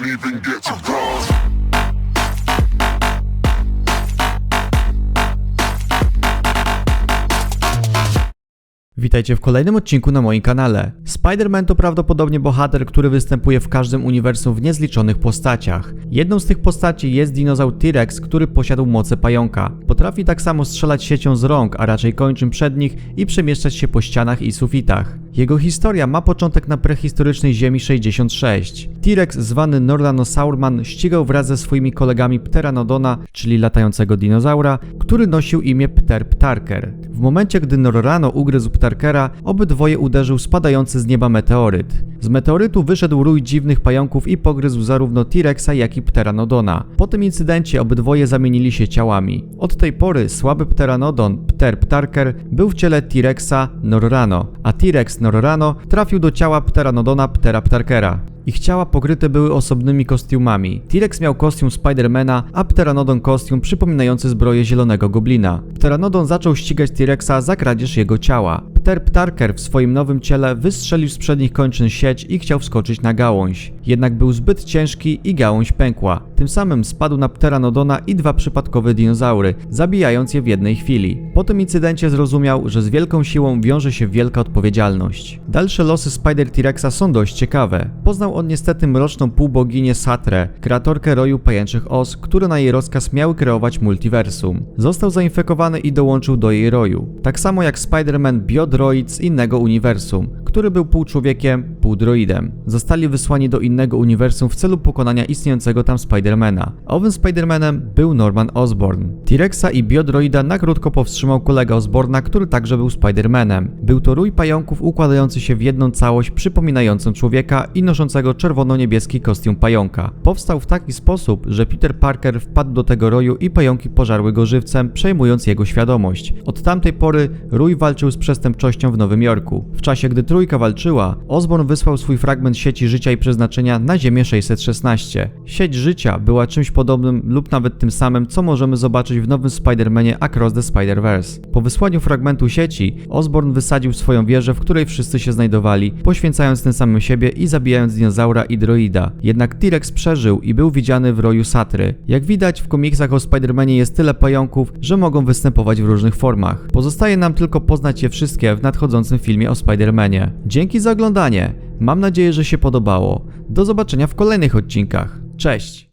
didn't even get to cross. Witajcie w kolejnym odcinku na moim kanale. Spider-Man to prawdopodobnie bohater, który występuje w każdym uniwersum w niezliczonych postaciach. Jedną z tych postaci jest dinozaur T-Rex, który posiadał moce pająka. Potrafi tak samo strzelać siecią z rąk, a raczej kończym przednich i przemieszczać się po ścianach i sufitach. Jego historia ma początek na prehistorycznej Ziemi 66. T-Rex zwany Norranosaurman ścigał wraz ze swoimi kolegami Pteranodona, czyli latającego dinozaura, który nosił imię Pterptarker. W momencie, gdy Norrano ugryzł Ptarkera, obydwoje uderzył spadający z nieba meteoryt. Z meteorytu wyszedł rój dziwnych pająków i pogryzł zarówno T-Rexa, jak i Pteranodona. Po tym incydencie obydwoje zamienili się ciałami. Od tej pory słaby Pteranodon, Pterptarker, był w ciele T-Rexa Norrano, a T-Rex Norrano trafił do ciała Pteranodona Pteraptarkera. Ich ciała pokryte były osobnymi kostiumami. T-Rex miał kostium Spidermana, a Pteranodon kostium przypominający zbroję zielonego goblina. Pteranodon zaczął ścigać T-Rexa za kradzież jego ciała. Pterptarker w swoim nowym ciele wystrzelił z przednich kończyn sieć i chciał wskoczyć na gałąź. Jednak był zbyt ciężki i gałąź pękła. Tym samym spadł na Pteranodona i dwa przypadkowe dinozaury, zabijając je w jednej chwili. Po tym incydencie zrozumiał, że z wielką siłą wiąże się wielka odpowiedzialność. Dalsze losy Spider-T-Rexa są dość ciekawe. Poznał on niestety mroczną półboginię Satrę, kreatorkę roju pajęczych os, które na jej rozkaz miały kreować multiversum. Został zainfekowany i dołączył do jej roju. Tak samo jak Spider-Man Biodroid z innego uniwersum, który był pół człowiekiem, pół droidem. Zostali wysłani do innego uniwersum w celu pokonania istniejącego tam Spidermana. Owym Spidermanem był Norman Osborn. T-Rexa i Biodroida na krótko powstrzymał kolega Osborna, który także był Spidermanem. Był to rój pająków układający się w jedną całość przypominającą człowieka i noszącego czerwono-niebieski kostium pająka. Powstał w taki sposób, że Peter Parker wpadł do tego roju i pająki pożarły go żywcem, przejmując jego świadomość. Od tamtej pory rój walczył z przestępczością w Nowym Jorku. W czasie, gdy trójka walczyła, Osborn wysłał swój fragment sieci życia i przeznaczenia na Ziemię 616. Sieć życia była czymś podobnym lub nawet tym samym, co możemy zobaczyć w nowym Spider-Manie Across the Spider-Verse. Po wysłaniu fragmentu sieci, Osborn wysadził swoją wieżę, w której wszyscy się znajdowali, poświęcając tym samym siebie i zabijając dinozaura i droida. Jednak T-Rex przeżył i był widziany w roju Satry. Jak widać, w komiksach o Spider-Manie jest tyle pająków, że mogą występować w różnych formach. Pozostaje nam tylko poznać je wszystkie w nadchodzącym filmie o Spider-Manie. Dzięki za oglądanie. Mam nadzieję, że się podobało. Do zobaczenia w kolejnych odcinkach. Cześć!